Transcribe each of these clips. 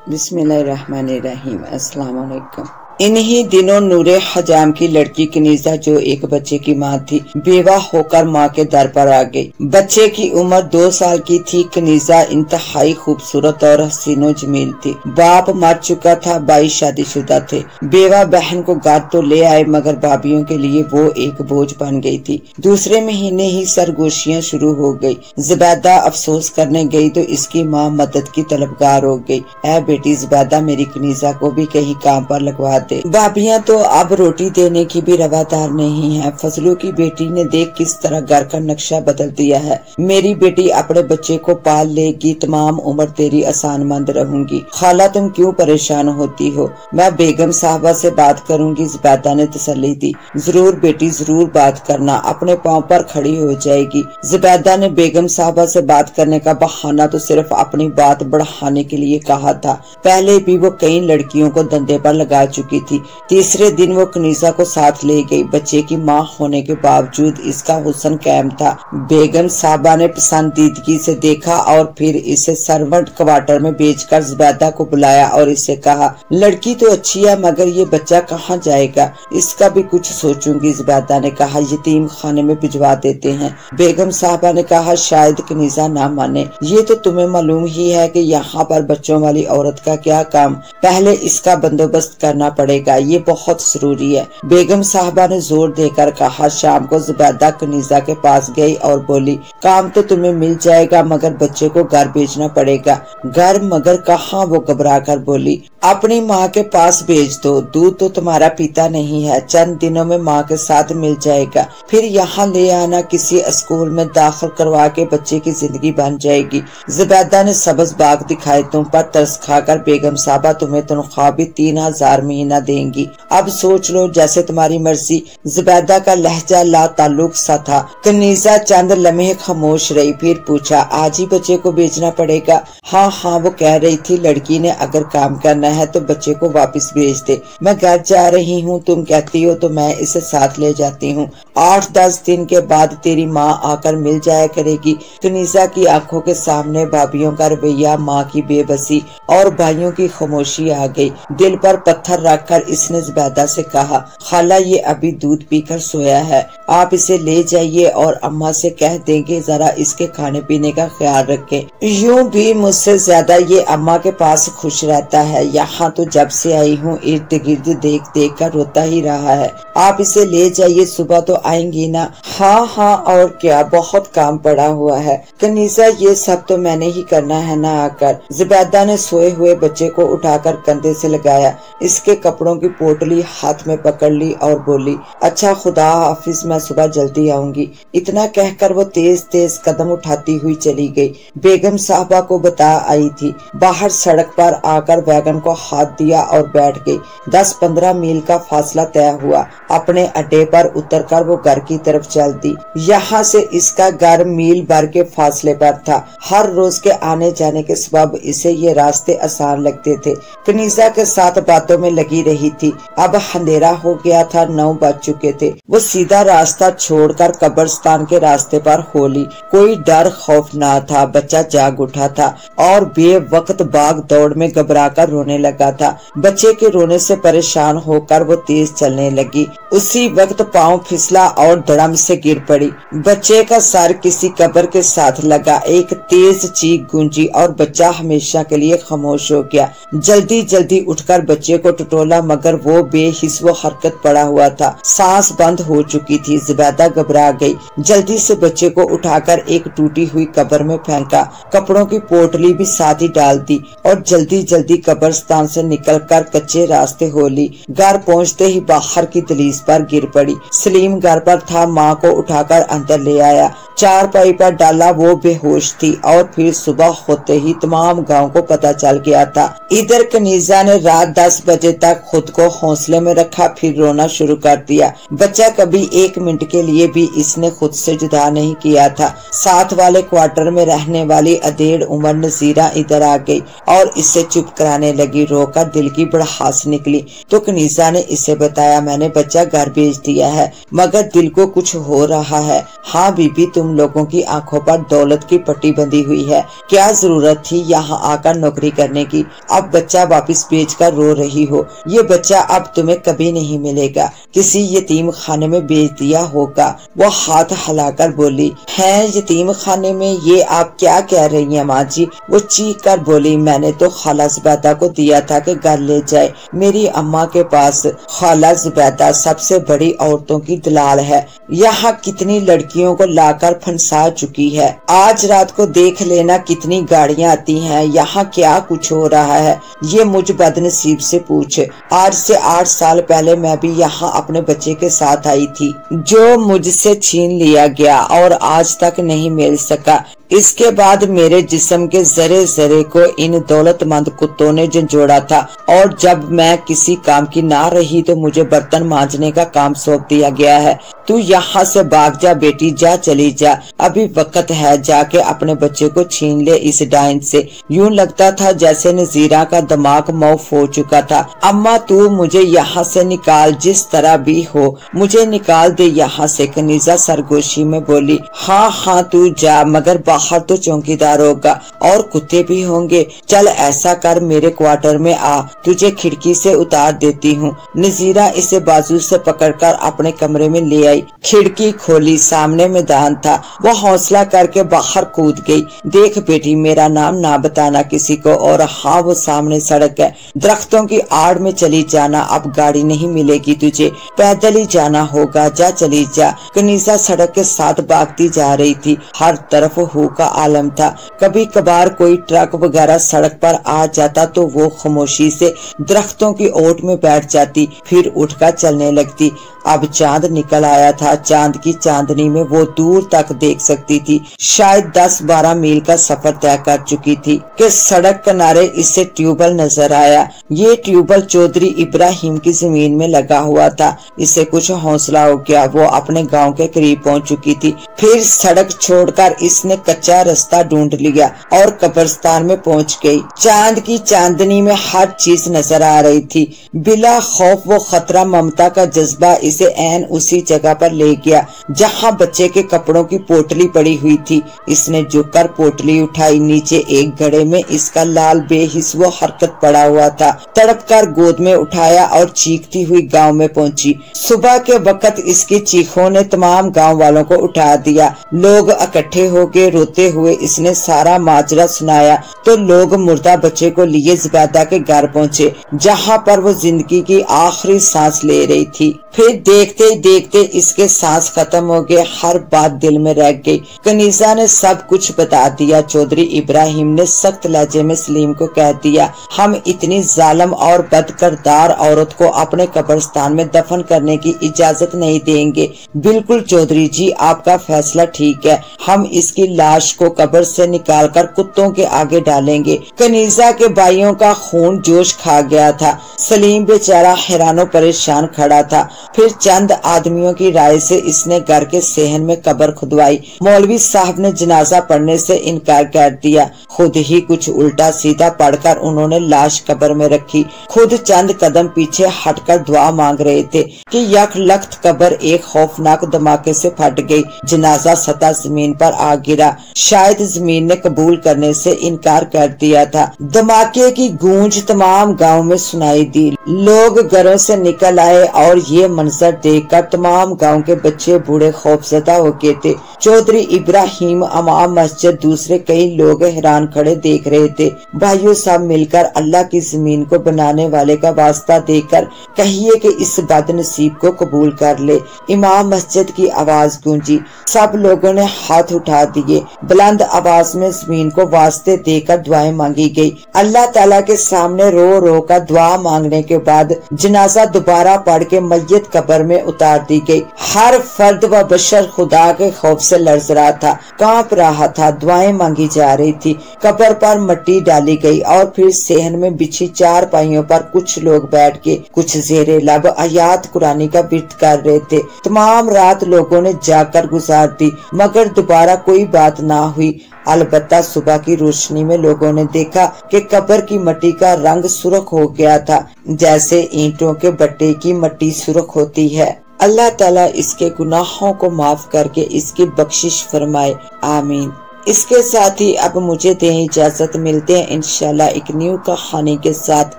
बिस्मिल्लाहिर्रहमानिर्रहीम। अस्सलाम वालेकुम। इन्हीं दिनों नूरे हजाम की लड़की कनीजा, जो एक बच्चे की मां थी, बेवा होकर मां के दर पर आ गई। बच्चे की उम्र 2 साल की थी। कनीजा इंतहाई खूबसूरत और हसीनो जमील थी। बाप मर चुका था, भाई शादीशुदा थे। बेवा बहन को घर तो ले आए, मगर भाभीियों के लिए वो एक बोझ बन गई थी। दूसरे महीने ही सरगोशियां शुरू हो गई। ज़ुबैदा अफसोस करने गई तो इसकी माँ मदद की तलबगार हो गई। ऐ बेटी ज़ुबैदा, मेरी कनीजा को भी कहीं काम पर लगवा दे। भाभियां तो अब रोटी देने की भी रवादार नहीं है। फजलू की बेटी ने देख किस तरह घर का नक्शा बदल दिया है। मेरी बेटी अपने बच्चे को पाल लेगी, तमाम उम्र तेरी आसानमंद रहूंगी। खाला, तुम क्यों परेशान होती हो? मैं बेगम साहबा से बात करूंगी, ज़ुबैदा ने तसल्ली दी। जरूर बेटी, जरूर बात करना, अपने पांव पर खड़ी हो जाएगी। ज़ुबैदा ने बेगम साहबा से बात करने का बहाना तो सिर्फ अपनी बात बढ़ाने के लिए कहा था। पहले भी वो कई लड़कियों को धंधे पर लगा चुकी थी। तीसरे दिन वो कनीजा को साथ ले गई। बच्चे की मां होने के बावजूद इसका हुस्न कायम था। बेगम साहबा ने पसंदीदगी से देखा और फिर इसे सर्वेंट क्वार्टर में भेजकर ज़ुबैदा को बुलाया और इससे कहा, लड़की तो अच्छी है, मगर ये बच्चा कहाँ जाएगा? इसका भी कुछ सोचूंगी। ज़ुबैदा ने कहा, यतीम खाने में भिजवा देते हैं। बेगम साहबा ने कहा, शायद कनीजा ना माने। ये तो तुम्हें मालूम ही है कि यहाँ पर बच्चों वाली औरत का क्या काम। पहले इसका बंदोबस्त करना पड़ेगा, ये बहुत जरूरी है। बेगम साहबा ने जोर देकर कहा। शाम को ज़ुबैदा कनीजा के पास गई और बोली, काम तो तुम्हें मिल जाएगा, मगर बच्चे को घर भेजना पड़ेगा। घर? मगर कहाँ? वो घबरा कर बोली, अपनी माँ के पास भेज दो। दूध तो तुम्हारा पीता नहीं है, चंद दिनों में माँ के साथ मिल जाएगा। फिर यहाँ ले आना, किसी स्कूल में दाखिल करवा के बच्चे की जिंदगी बन जाएगी। ज़ुबैदा ने सब्ज बाग दिखाए। तुम पर तरस खाकर बेगम साहबा तुम्हें तनख्वाह भी 3000 महीना देंगी। अब सोच लो, जैसे तुम्हारी मर्जी। ज़ुबैदा का लहजा ला ताल्लुक सा था। कनीजा चंद लम्हे खामोश रही, फिर पूछा, आज ही बच्चे को भेजना पड़ेगा? हाँ हाँ, वो कह रही थी लड़की ने अगर काम करना है तो बच्चे को वापस भेज दे। मैं घर जा रही हूँ, तुम कहती हो तो मैं इसे साथ ले जाती हूँ। 8-10 दिन के बाद तेरी माँ आकर मिल जाया करेगी। कनीजा की आंखों के सामने भाभीियों का रवैया, माँ की बेबसी और भाइयों की खामोशी आ गई। दिल पर पत्थर रखकर इसने ज़ुबैदा से कहा, खाला, ये अभी दूध पीकर सोया है, आप इसे ले जाइए और अम्मा से कह देंगे जरा इसके खाने पीने का ख्याल रखें। यूं भी मुझसे ज्यादा ये अम्मा के पास खुश रहता है। यहाँ तो जब से आई हूँ इर्द गिर्द देख देख कर रोता ही रहा है। आप इसे ले जाइए, सुबह तो आएंगी ना? हाँ हाँ, और क्या, बहुत काम पड़ा हुआ है। कनीजा, ये सब तो मैंने ही करना है ना आकर। ज़ुबैदा ने सोए हुए बच्चे को उठाकर कंधे से लगाया, इसके कपड़ों की पोटली हाथ में पकड़ ली और बोली, अच्छा खुदा हाफिज, मैं सुबह जल्दी आऊंगी। इतना कहकर वो तेज तेज कदम उठाती हुई चली गई। बेगम साहबा को बता आई थी। बाहर सड़क पर आकर वैगन को हाथ दिया और बैठ गई। 10-15 मील का फासला तय हुआ। अपने अड्डे पर उतरकर वो घर की तरफ चल दी। यहाँ से इसका घर मील भर के फासले पर था। हर रोज के आने जाने के सबब इसे ये रास्ते आसान लगते थे। कनीजा के साथ बातों में लगी रही थी। अब अंधेरा हो गया था, 9 बज चुके थे। वो सीधा रास्ता छोड़कर कब्रिस्तान के रास्ते पर हो ली। कोई डर खौफ ना था। बच्चा जाग उठा था और बेवक्त भाग दौड़ में घबरा कर रोने लगा था। बच्चे के रोने से परेशान होकर वो तेज चलने लगी। उसी वक्त पाँव फिसला और धड़म से गिर पड़ी। बच्चे का सर किसी कब्र के साथ लगा। एक तेज चीख गूंजी और बच्चा हमेशा के लिए खामोश हो गया। जल्दी जल्दी उठकर बच्चे को टटोला, मगर वो बेहिस व हरकत पड़ा हुआ था। सांस बंद हो चुकी थी। ज़ुबैदा घबरा गई। जल्दी से बच्चे को उठाकर एक टूटी हुई कब्र में फेंका। कपड़ों की पोटली भी साथ ही डाल दी और जल्दी जल्दी कब्रिस्तान से निकलकर कच्चे रास्ते हो ली। घर पहुंचते ही बाहर की दहलीज पर गिर पड़ी। सलीम घर पर था। माँ को उठाकर अंदर ले आया। चारपाई पर डाला। वो बेहोश थी और फिर सुबह होते ही तमाम गांव को पता चल गया था। इधर कनीजा ने रात 10 बजे तक तक खुद को हौसले में रखा, फिर रोना शुरू कर दिया। बच्चा कभी 1 मिनट के लिए भी इसने खुद से जुदा नहीं किया था। साथ वाले क्वार्टर में रहने वाली अधेड़ उम्र नजीरा इधर आ गई और इसे चुप कराने लगी। रोकर दिल की भड़ास निकली तो कनीजा ने इसे बताया, मैंने बच्चा घर भेज दिया है, मगर दिल को कुछ हो रहा है। हाँ बीबी, तुम लोगों की आंखों पर दौलत की पट्टी बंधी हुई है, क्या जरूरत थी यहाँ आकर नौकरी करने की। अब बच्चा वापस भेजकर रो रही हो। ये बच्चा अब तुम्हें कभी नहीं मिलेगा, किसी यतीम खाने में भेज दिया होगा। वो हाथ हिलाकर बोली, है यतीम खाने में? ये आप क्या कह रही हैं माँ जी? वो चीख कर बोली, मैंने तो खाला जुबैदा को दिया था कि घर ले जाए मेरी अम्मा के पास। खाला जुबैदा सबसे बड़ी औरतों की दलाल है, यहाँ कितनी लड़कियों को लाकर फंसा चुकी है। आज रात को देख लेना कितनी गाड़ियाँ आती हैं, यहाँ क्या कुछ हो रहा है ये मुझ बदनसीब से पूछ। आज से 8 साल पहले मैं भी यहाँ अपने बच्चे के साथ आई थी, जो मुझसे छीन लिया गया और आज तक नहीं मिल सका। इसके बाद मेरे जिस्म के जरे जरे को इन दौलतमंद कुत्तों ने झंझोड़ा था और जब मैं किसी काम की ना रही तो मुझे बर्तन मांजने का काम सौंप दिया गया है। तू यहाँ से भाग जा बेटी, जा चली जा, अभी वक्त है, जाके अपने बच्चे को छीन ले इस डायन से। यूं लगता था जैसे नजीरा का दिमाग मौफ हो चुका था। अम्मा तू मुझे यहाँ से निकाल, जिस तरह भी हो मुझे निकाल दे यहाँ से, कनीजा सरगोशी में बोली। हाँ हाँ तू जा, मगर बाहर तो चौकीदार होगा और कुत्ते भी होंगे। चल ऐसा कर, मेरे क्वार्टर में आ, तुझे खिड़की से उतार देती हूँ। नजीरा इसे बाजू से पकड़कर अपने कमरे में ले आई। खिड़की खोली, सामने मैदान था। वो हौसला करके बाहर कूद गई। देख बेटी, मेरा नाम ना बताना किसी को, और हाँ वो सामने सड़क है, दरख्तों की आड़ में चली जाना, अब गाड़ी नहीं मिलेगी तुझे, पैदल ही जाना होगा, जा चली जा। कनीजा सड़क के साथ भागती जा रही थी। हर तरफ हू का आलम था। कभी कभार कोई ट्रक वगैरह सड़क पर आ जाता तो वो खामोशी से दरख्तों की ओट में बैठ जाती, फिर उठकर चलने लगती। अब चांद निकल आया था। चांद की चांदनी में वो दूर तक देख सकती थी। शायद 10-12 मील का सफर तय कर चुकी थी कि सड़क किनारे इसे ट्यूबवेल नजर आया। ये ट्यूबवेल चौधरी इब्राहिम की जमीन में लगा हुआ था। इसे कुछ हौसला हो गया, वो अपने गांव के करीब पहुंच चुकी थी। फिर सड़क छोड़कर इसने कच्चा रास्ता ढूंढ लिया और कब्रिस्तान में पहुंच गई। चांद की चांदनी में हर चीज नजर आ रही थी। बिला खौफ वो खतरा ममता का जज्बा इसे ऐन उसी जगह पर ले गया जहां बच्चे के कपड़ों की पोटली पड़ी हुई थी। इसने झुककर पोटली उठाई। नीचे एक घड़े में इसका लाल बेहिस वो हरकत पड़ा हुआ था। तड़पकर गोद में उठाया और चीखती हुई गांव में पहुंची। सुबह के वक्त इसकी चीखों ने तमाम गांव वालों को उठा दिया। लोग इकट्ठे हो गए। रोते हुए इसने सारा माजरा सुनाया तो लोग मुर्दा बच्चे को लिए जुबैदा के घर पहुंचे, जहां पर वो जिंदगी की आखिरी सांस ले रही थी। फिर देखते ही देखते इसके सांस खत्म हो गए। हर बात दिल में रह गई। कनीजा ने सब कुछ बता दिया। चौधरी इब्राहिम ने सख्त लहजे में सलीम को कह दिया, हम इतनी जालिम और बदकिरदार औरत को अपने कब्रिस्तान में दफन करने की इजाजत नहीं देंगे। बिल्कुल चौधरी जी, आपका फैसला ठीक है। हम इसकी लाश को कब्र से निकालकर कुत्तों के आगे डालेंगे। कनीजा के भाइयों का खून जोश खा गया था। सलीम बेचारा हैरानो परेशान खड़ा था। फिर चंद आदमियों की राय से इसने घर के सेहन में कब्र खुदवाई। मौलवी साहब ने जनाजा पढ़ने से इनकार कर दिया। खुद ही कुछ उल्टा सीधा पढ़कर उन्होंने लाश कब्र में रखी। खुद चंद कदम पीछे हटकर दुआ मांग रहे थे कि यक लख्त कब्र एक खौफनाक धमाके से फट गई। जनाजा सतह जमीन पर आ गिरा। शायद जमीन ने कबूल करने से इनकार कर दिया था। धमाके की गूंज तमाम गांव में सुनाई दी। लोग घरों से निकल आए और ये मंजर देखकर तमाम गांव के बच्चे बूढ़े खौफजदा हो गए थे। चौधरी इब्राहिम, इमाम मस्जिद, दूसरे कई लोग हैरान खड़े देख रहे थे। भाइयों सब मिलकर अल्लाह की जमीन को बनाने वाले का वास्ता देकर कहिए कि इस बदनसीब को कबूल कर ले। इमाम मस्जिद की आवाज गूंजी। सब लोगों ने हाथ उठा दिए। बुलंद आवाज में जमीन को वास्ते देकर दुआएं मांगी गई। अल्लाह ताला के सामने रो रो कर दुआ मांगने के बाद जनाजा दोबारा पढ़ के मैयत समेत कब्र में उतार दी गई। हर फर्द व बशर खुदा के खौफ से लर्ज रहा था, कांप रहा था, दुआएं मांगी जा रही थी। कब्र पर मिट्टी डाली गई और फिर सेहन में बिछी चार पाइयों पर कुछ लोग बैठ के कुछ ज़ेरे लब आयात कुरानी का विर्द कर रहे थे। तमाम रात लोगों ने जाकर गुजार दी, मगर दोबारा कोई बात ना हुई। अलबत्ता सुबह की रोशनी में लोगों ने देखा कि कब्र की मिट्टी का रंग सुर्ख हो गया था, जैसे ईंटों के बट्टे की मिट्टी सुर्ख होती है। अल्लाह ताला इसके गुनाहों को माफ करके इसकी बख्शिश फरमाए, आमीन। इसके साथ ही अब मुझे दें इजाजत, मिलते हैं इंशाल्लाह एक न्यू कहानी के साथ।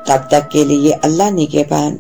तब तक के लिए अल्लाह निगहबान।